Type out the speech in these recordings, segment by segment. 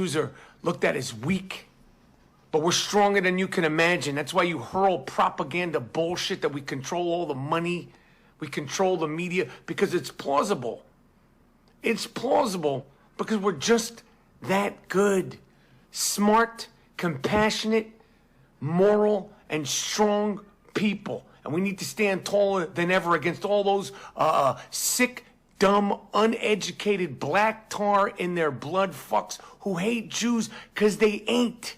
Jews are looked at as weak, but we're stronger than you can imagine. That's why you hurl propaganda bullshit that we control all the money, we control the media, because it's plausible. It's plausible because we're just that good. Smart, compassionate, moral, and strong people. And we need to stand taller than ever against all those sick, dumb, uneducated, black tar in their blood fucks who hate Jews because they ain't.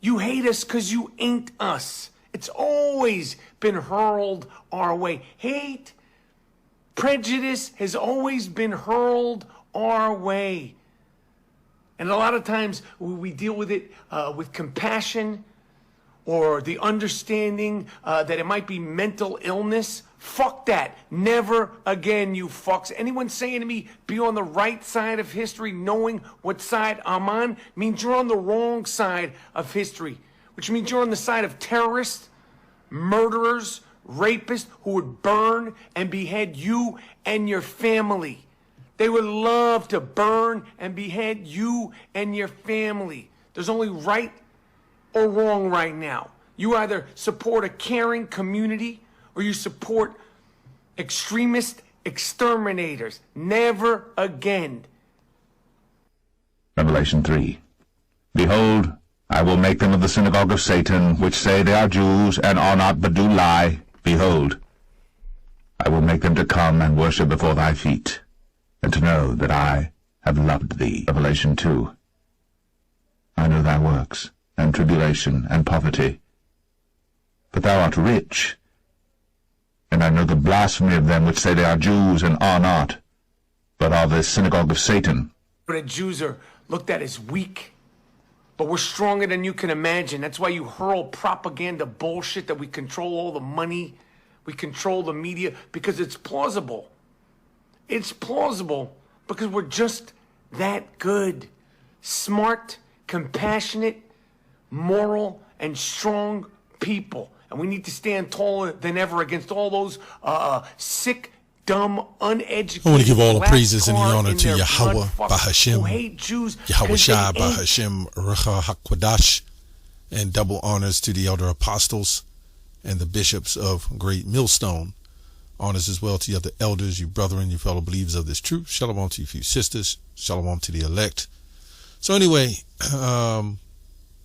You hate us because you ain't us. It's always been hurled our way. Hate, prejudice has always been hurled our way. And a lot of times we deal with it with compassion or the understanding that it might be mental illness. Fuck that. Never again, you fucks. Anyone saying to me, be on the right side of history, knowing what side I'm on, means you're on the wrong side of history, which means you're on the side of terrorists, murderers, rapists who would burn and behead you and your family. They would love to burn and behead you and your family. There's only right or wrong right now. You either support a caring community or you support extremist exterminators. Never again. Revelation 3. Behold, I will make them of the synagogue of Satan, which say they are Jews, and are not, but do lie. Behold, I will make them to come and worship before thy feet, and to know that I have loved thee. Revelation 2. I know thy works, and tribulation, and poverty. But thou art rich, and I know the blasphemy of them which say they are Jews, and are not, but are the synagogue of Satan. The Jews are looked at as weak, but we're stronger than you can imagine. That's why you hurl propaganda bullshit that we control all the money, we control the media, because it's plausible. It's plausible because we're just that good. Smart, compassionate, moral, and strong people. And we need to stand taller than ever against all those sick, dumb, uneducated. I want to give all the praises and the honor to Yahweh Bahashem, Yahweh Shai Bahashem Recha HaKwadash, and double honors to the elder apostles and the bishops of Great Millstone. Honors as well to the other elders, you brethren, you fellow believers of this truth. Shalom to you few sisters. Shalom to the elect. So anyway, I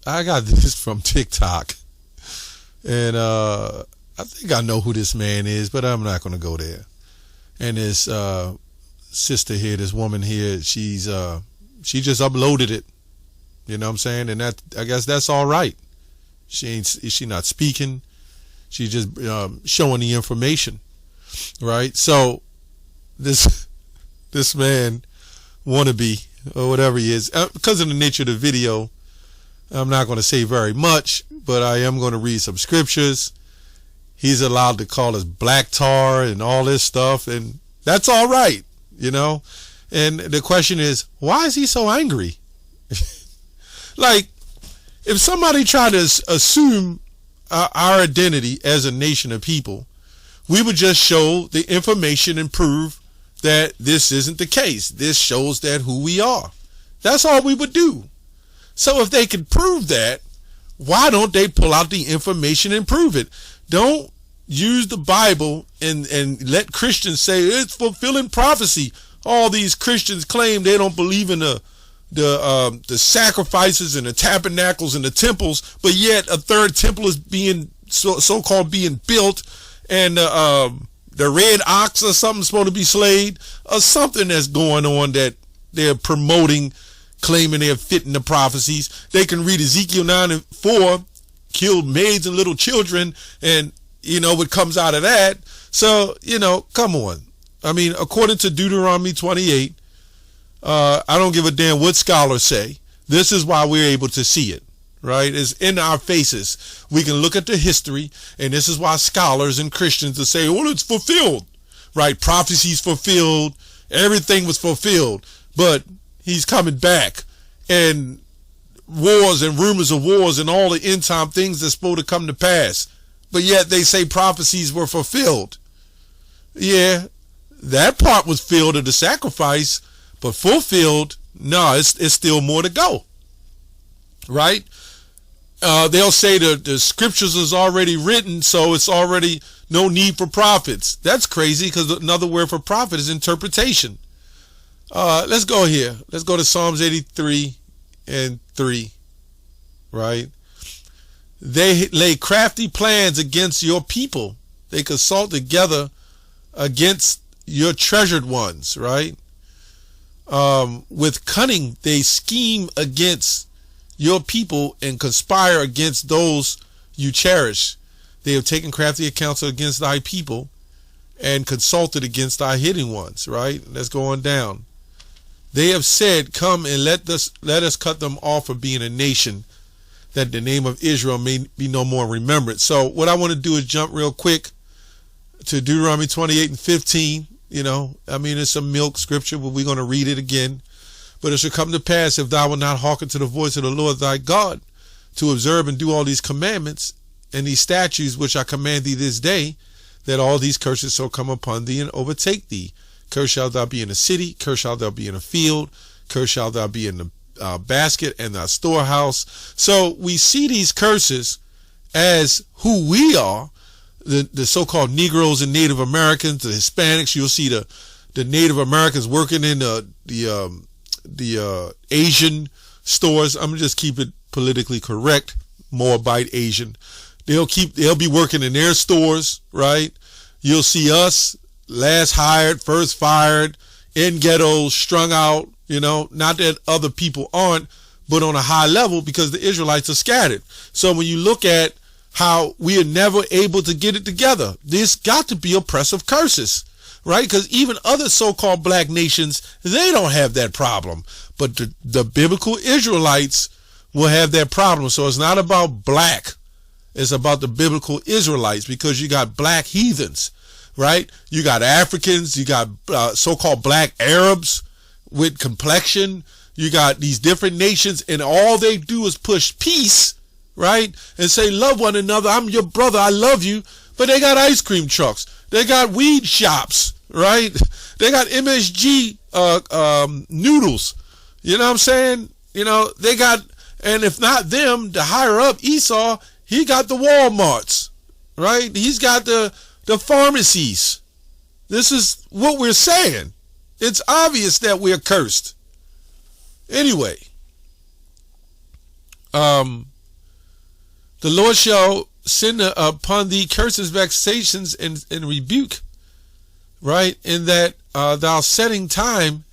got this from TikTok. And I think I know who this man is, but I'm not going to go there. And this sister here, this woman here, she just uploaded it. You know what I'm saying? And that, I guess that's all right. She not speaking. She just showing the information. Right? So this man, wannabe, or whatever he is, because of the nature of the video, I'm not going to say very much, but I am going to read some scriptures. He's allowed to call us black tar and all this stuff, and that's all right, you know. And the question is, why is he so angry? Like, if somebody tried to assume our identity as a nation of people, we would just show the information and prove that this isn't the case. This shows that who we are. That's all we would do. So if they can prove that, why don't they pull out the information and prove it? Don't use the Bible and let Christians say it's fulfilling prophecy. All these Christians claim they don't believe in the sacrifices and the tabernacles and the temples, but yet a third temple is being so-called being built, and the red ox or something supposed to be slayed, or something that's going on that they're promoting, claiming they're fitting the prophecies. They can read Ezekiel 9:4, killed maids and little children, and you know what comes out of that. So, you know, come on. I mean, according to Deuteronomy 28, I don't give a damn what scholars say. This is why we're able to see it, right? It's in our faces. We can look at the history, and this is why scholars and Christians will say, oh, it's fulfilled, right? Prophecies fulfilled. Everything was fulfilled, but he's coming back, and wars and rumors of wars and all the end time things that's supposed to come to pass. But yet they say prophecies were fulfilled. Yeah, that part was filled of the sacrifice, but fulfilled, No, it's still more to go. Right? They'll say the scriptures is already written, so it's already no need for prophets. That's crazy, because another word for prophet is interpretation. Let's go here. Let's go to Psalms 83:3. Right? They lay crafty plans against your people. They consult together against your treasured ones. Right? With cunning, they scheme against your people and conspire against those you cherish. They have taken crafty counsel against thy people and consulted against thy hidden ones. Right? Let's go on down. They have said, come and let us cut them off for being a nation, that the name of Israel may be no more remembered. So what I want to do is jump real quick to Deuteronomy 28:15. It's a milk scripture, but we're going to read it again. But it shall come to pass, if thou wilt not hearken to the voice of the Lord thy God, to observe and do all these commandments and these statutes which I command thee this day, that all these curses shall come upon thee and overtake thee. Cursed shalt thou be in the city, cursed shalt thou be in the field, cursed shalt thou be in the basket and thy storehouse. So we see these curses as who we are, the so-called Negroes and Native Americans, the Hispanics. You'll see the Native Americans working in the Asian stores. I'm gonna just keep it politically correct. Moabite Asian. They'll be working in their stores, right? You'll see us, last hired, first fired, in ghettos, strung out. Not that other people aren't, but on a high level, because the Israelites are scattered. So when you look at how we are never able to get it together, there's got to be oppressive curses. Right? Because even other so-called black nations, they don't have that problem. But the biblical Israelites will have that problem. So it's not about black. It's about the biblical Israelites, because you got black heathens, right? You got Africans. You got so-called black Arabs with complexion. You got these different nations, and all they do is push peace, right? And say, love one another. I'm your brother. I love you. But they got ice cream trucks. They got weed shops, right? They got MSG noodles. You know what I'm saying? They got, and if not them, the higher up Esau, he got the Walmarts, right? He's got the pharmacies. This is what we're saying. It's obvious that we're cursed. Anyway, the Lord shall send upon thee curses, vexations, and rebuke, right? In that thou setting time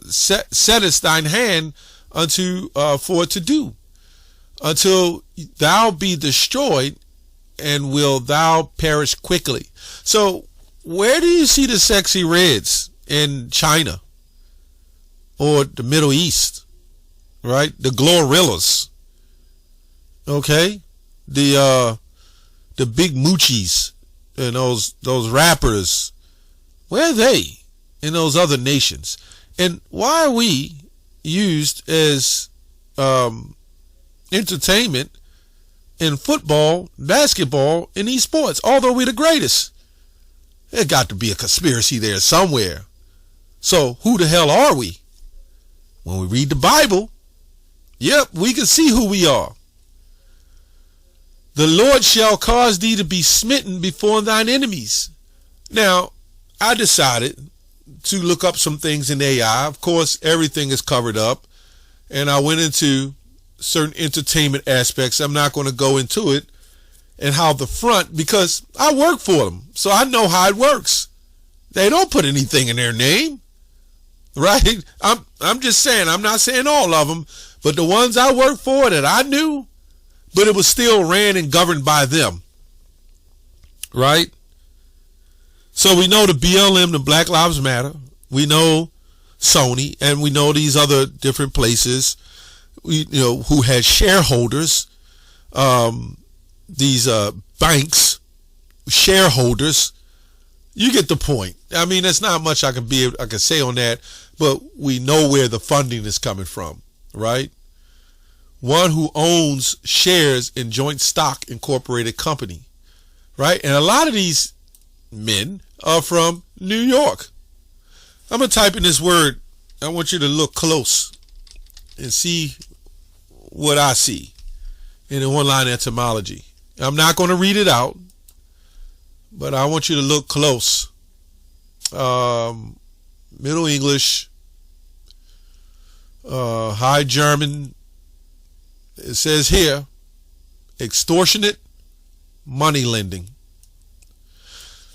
settest thine hand unto for to do, until thou be destroyed, and will thou perish quickly. So where do you see the sexy reds in China or the Middle East, right? The Glorillas, okay? The big moochies and those rappers, where are they in those other nations? And why are we used as entertainment in football, basketball, and these sports, although we're the greatest? There got to be a conspiracy there somewhere. So who the hell are we? When we read the Bible, yep, we can see who we are. The Lord shall cause thee to be smitten before thine enemies. Now, I decided to look up some things in AI. Of course, everything is covered up. And I went into certain entertainment aspects. I'm not going to go into it. And how the front, because I work for them, so I know how it works. They don't put anything in their name, right? I'm just saying, I'm not saying all of them, but the ones I work for that I knew, but it was still ran and governed by them, right? So we know the BLM, the Black Lives Matter. We know Sony, and we know these other different places, who had shareholders, these banks, shareholders. You get the point. I mean, there's not much I can say on that, but we know where the funding is coming from, right? One who owns shares in Joint Stock Incorporated Company, right? And a lot of these men are from New York. I'm going to type in this word I want you to look close and see what I see in the one-line etymology. I'm not going to read it out, but I want you to look close. Middle English, High German. It says here, extortionate money lending.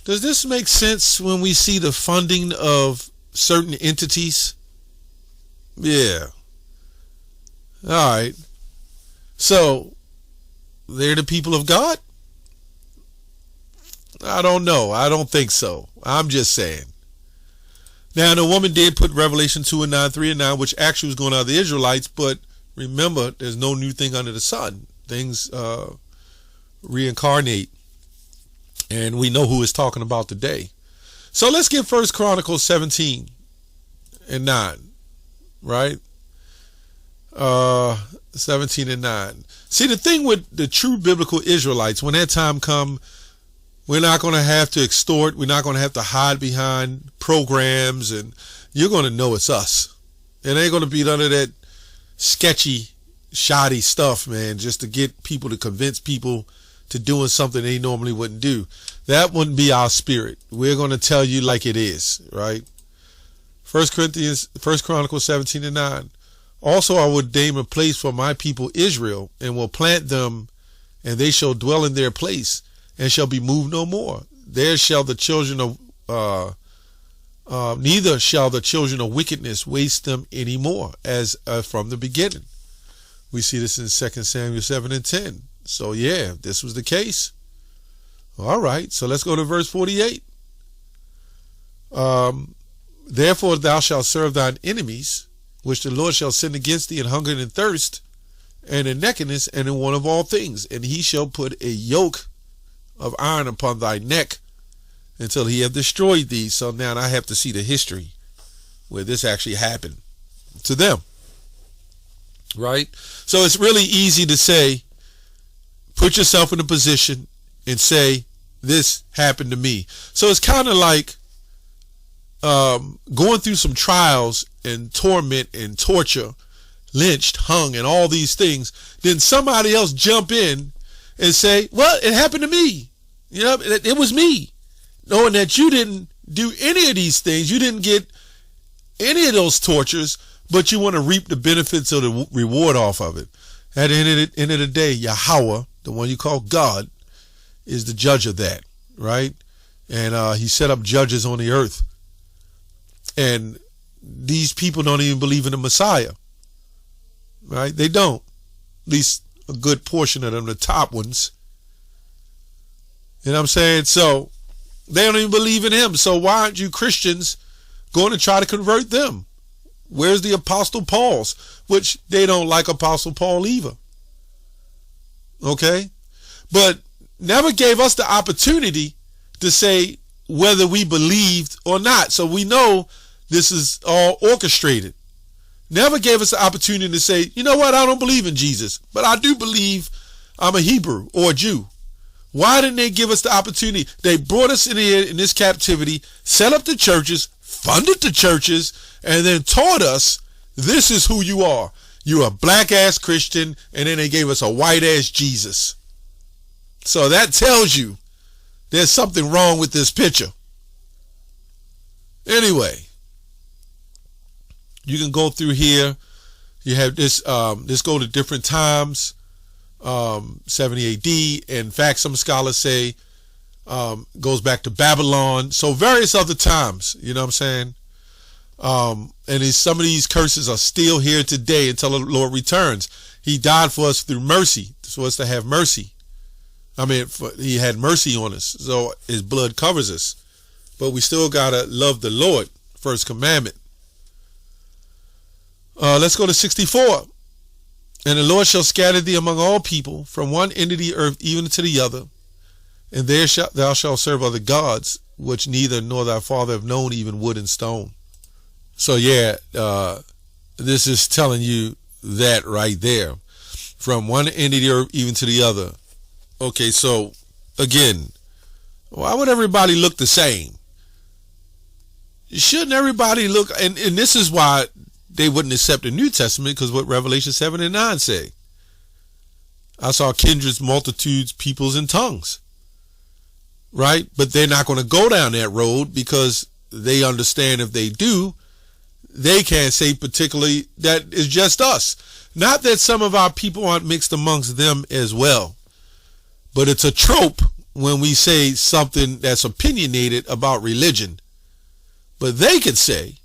Does this make sense when we see the funding of certain entities? Yeah. All right. So, they're the people of God? I don't know. I don't think so. I'm just saying. Now, the woman did put Revelation 2 and 9, 3 and 9, which actually was going out of the Israelites, but remember, there's no new thing under the sun. Things reincarnate, and we know who it's talking about today. So let's get 1 Chronicles 17 and 9, right? 17 and 9. See, the thing with the true biblical Israelites, when that time come, we're not going to have to extort. We're not going to have to hide behind programs, and you're going to know it's us. It ain't going to be none of that sketchy, shoddy stuff, man, just to get people to convince people to doing something they normally wouldn't do. That wouldn't be our spirit. We're going to tell you like it is, right? 1 Chronicles 17 and 9. Also, I will ordain a place for my people Israel, and will plant them, and they shall dwell in their place, and shall be moved no more. There shall the children of neither shall the children of wickedness waste them any more, as from the beginning. We see this in 2 Samuel 7 and 10. So yeah, this was the case. All right, so let's go to verse 48. Therefore thou shalt serve thine enemies, which the Lord shall send against thee in hunger and in thirst, and in nakedness, and in want of all things. And he shall put a yoke of iron upon thy neck until he have destroyed thee. So now I have to see the history where this actually happened to them, right? So it's really easy to say, put yourself in a position and say, this happened to me. So it's kind of like going through some trials and torment and torture, lynched, hung, and all these things. Then somebody else jump in and say, well, it happened to me. You know, it was me. Knowing that you didn't do any of these things, you didn't get any of those tortures, but you want to reap the benefits of the reward off of it. At the end of the day, Yahweh, the one you call God, is the judge of that, right? And he set up judges on the earth. And these people don't even believe in the Messiah, right? They don't. At least a good portion of them, the top ones. You know what I'm saying? So they don't even believe in him. So why aren't you Christians going to try to convert them? Where's the Apostle Paul's? Which they don't like Apostle Paul either. Okay? But never gave us the opportunity to say whether we believed or not. So we know this is all orchestrated. Never gave us the opportunity to say, you know what, I don't believe in Jesus, but I do believe I'm a Hebrew or a Jew. Why didn't they give us the opportunity? They brought us in here in this captivity, set up the churches, funded the churches, and then taught us this is who you are. You're a black-ass Christian, and then they gave us a white-ass Jesus. So that tells you there's something wrong with this picture. Anyway, you can go through here. You have this, let's go to different times. 70 AD. In fact, some scholars say goes back to Babylon. So various other times, you know what I'm saying? And some of these curses are still here today until the Lord returns. He died for us through mercy, for us to have mercy. I mean, he had mercy on us, so his blood covers us. But we still gotta love the Lord, first commandment. Let's go to 64. And the Lord shall scatter thee among all people, from one end of the earth even to the other. And there thou shalt serve other gods, which neither nor thy father have known, even wood and stone. So yeah, this is telling you that right there. From one end of the earth even to the other. Okay, so again, why would everybody look the same? shouldn't everybody look, and this is why they wouldn't accept the New Testament, because what Revelation 7 and 9 say. I saw kindreds, multitudes, peoples, and tongues. Right? But they're not going to go down that road because they understand if they do, they can't say particularly that it's just us. Not that some of our people aren't mixed amongst them as well. But it's a trope when we say something that's opinionated about religion. But they could say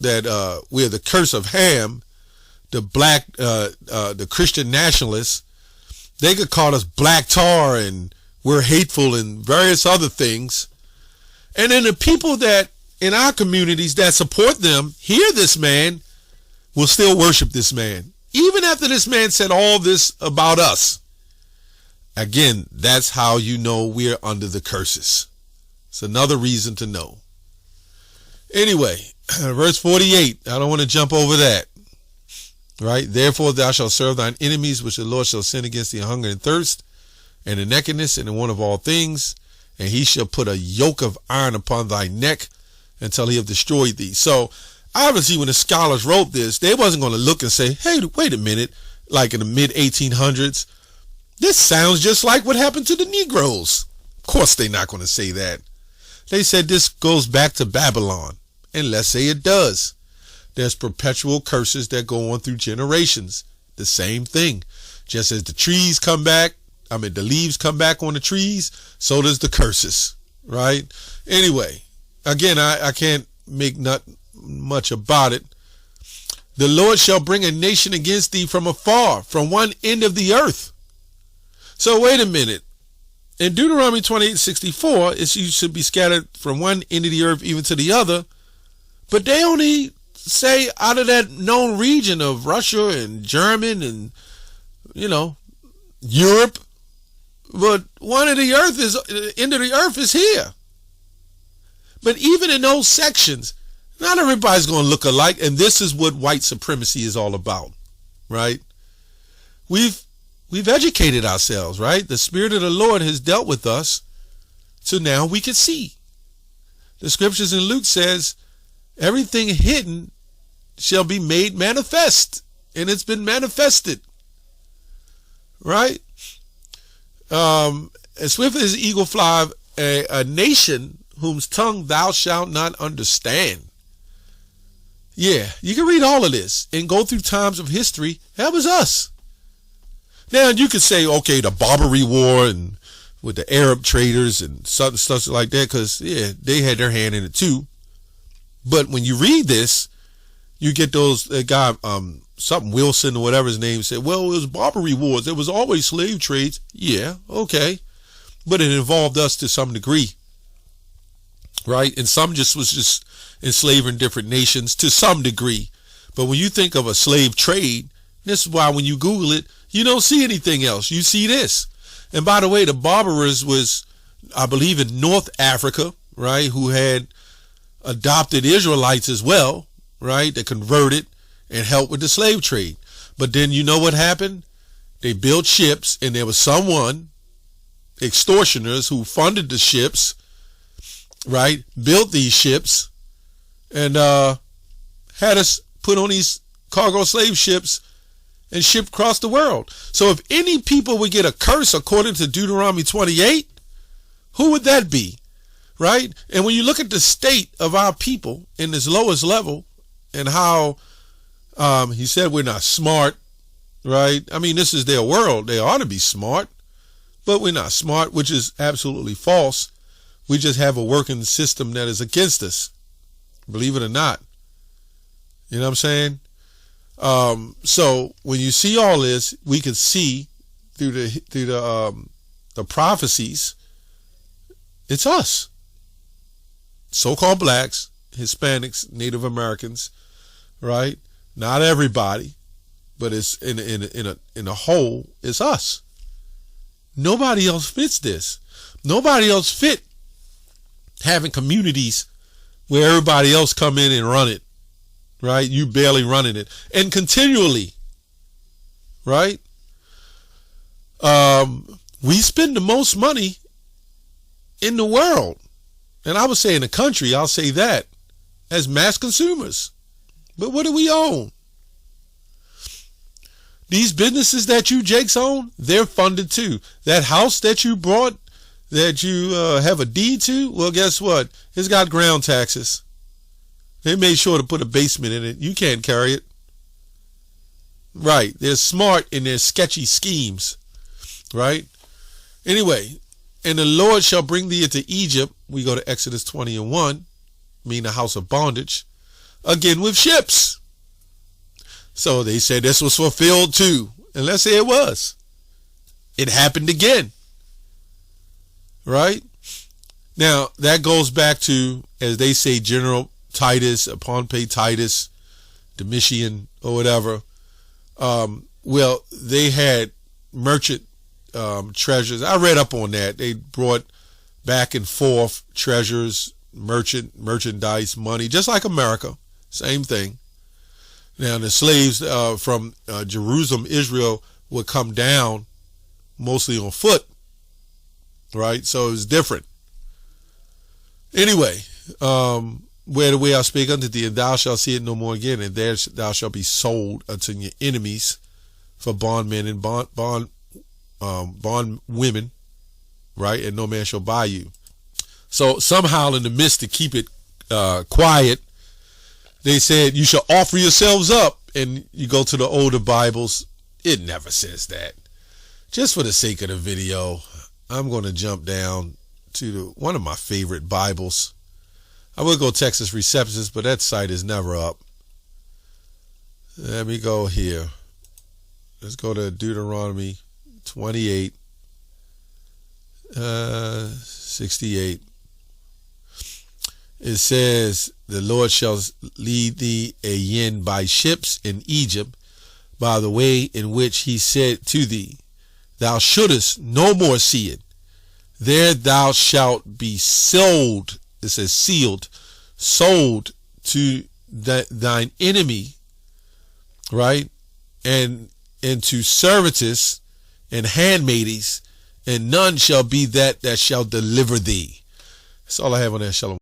that we're the curse of Ham, the Christian nationalists. They could call us black tar and we're hateful and various other things. And then the people that in our communities that support them hear this man will still worship this man. Even after this man said all this about us. Again, that's how you know we're under the curses. It's another reason to know. Anyway, verse 48. I don't want to jump over that. Right? Therefore thou shalt serve thine enemies, which the Lord shall send against thee, hunger and thirst, and the nakedness, and the want of all things. And he shall put a yoke of iron upon thy neck until he have destroyed thee. So obviously when the scholars wrote this, they wasn't going to look and say, hey, wait a minute, like in the mid 1800s, this sounds just like what happened to the Negroes. Of course they're not going to say that. They said this goes back to Babylon. And let's say it does. There's perpetual curses that go on through generations. The same thing. Just as the trees come back, the leaves come back on the trees, so does the curses, right? Anyway, again, I can't make not much about it. The Lord shall bring a nation against thee from afar, from one end of the earth. So wait a minute. In Deuteronomy 28:64, you should be scattered from one end of the earth even to the other. But they only say out of that known region of Russia and German and, Europe. But one of the end of the earth is here. But even in those sections, not everybody's going to look alike. And this is what white supremacy is all about, right? We've educated ourselves, right? The Spirit of the Lord has dealt with us. So now we can see. The scriptures in Luke says, everything hidden shall be made manifest. And it's been manifested. Right? As swift as an eagle fly, a nation whose tongue thou shalt not understand. Yeah, you can read all of this and go through times of history. That was us. Now you could say, okay, the Barbary War and with the Arab traders and stuff like that, because they had their hand in it too. But when you read this, you get those guy, something Wilson or whatever his name said, well, it was Barbary Wars. There was always slave trades. Yeah, okay. But it involved us to some degree. Right? And some was just enslaving different nations to some degree. But when you think of a slave trade, this is why when you Google it, you don't see anything else. You see this. And by the way, the Barbarers was, I believe, in North Africa, right, who had adopted Israelites as well, right, that converted and helped with the slave trade. But then you know what happened? They built ships, and there was someone, extortioners, who funded the ships, right, built these ships, and had us put on these cargo slave ships and ship across the world. So if any people would get a curse according to Deuteronomy 28, who would that be? Right? And when you look at the state of our people in this lowest level and how he said we're not smart, right? I mean, this is their world. They ought to be smart, but we're not smart, which is absolutely false. We just have a working system that is against us, believe it or not. You know what I'm saying? So when you see all this, we can see through the prophecies, it's us, so-called blacks, Hispanics, Native Americans, right? Not everybody, but it's in a whole, it's us. Nobody else fits this. Nobody else fit having communities where everybody else come in and run it. Right? You barely running it. And continually. Right? We spend the most money in the world. And I would say in the country, I'll say that. as mass consumers. But what do we own? These businesses that you Jakes own, they're funded too. That house that you bought, that you have a deed to, well, guess what? It's got ground taxes. They made sure to put a basement in it. You can't carry it. Right. They're smart in their sketchy schemes. Right? Anyway, and the Lord shall bring thee into Egypt. We go to Exodus 20:1, mean the house of bondage, again with ships. So they said this was fulfilled too. And let's say it was. It happened again. Right? Now, that goes back to, as they say, General Titus, Pompey Titus, Domitian, or whatever. Well, they had merchant treasures. I read up on that. They brought back and forth treasures, merchandise, money, just like America. Same thing. Now, the slaves from Jerusalem, Israel, would come down mostly on foot. Right? So it was different. Anyway, where the way I speak unto thee, and thou shalt see it no more again, and there thou shalt be sold unto your enemies for bondmen and bond women, right? And no man shall buy you. So somehow in the midst to keep it quiet, they said you shall offer yourselves up. And you go to the older Bibles, it never says that. Just for the sake of the video, I'm going to jump down to one of my favorite Bibles. I will go Texas Receptions, but that site is never up. Let me go here. Let's go to Deuteronomy 28, 68. It says, the Lord shall lead thee again by ships in Egypt, by the way in which he said to thee, thou shouldest no more see it. There thou shalt be sold, it says sealed, sold to thine enemy, right? And to servitors and handmaids, and none shall be that shall deliver thee. That's all I have on that. Shalom.